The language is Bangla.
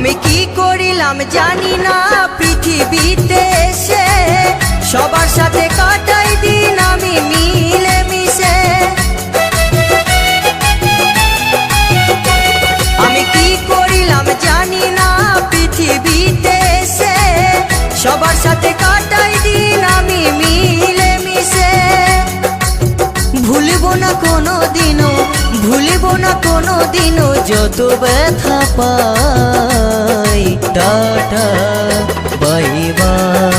আমি কি করিলাম জানি না পৃথিবীতে এসে, সবার সাথে কাটাই দিন আমি মিলে মিশে। আমি কি করিলাম জানি না পৃথিবীতে এসে, সবার সাথে কাটাই দিন আমি মিলে মিশে। ভুলব না কোনো দিনও, ভুলব না কোনো দিনও যত ব্যথা পাই। Tata bye bye.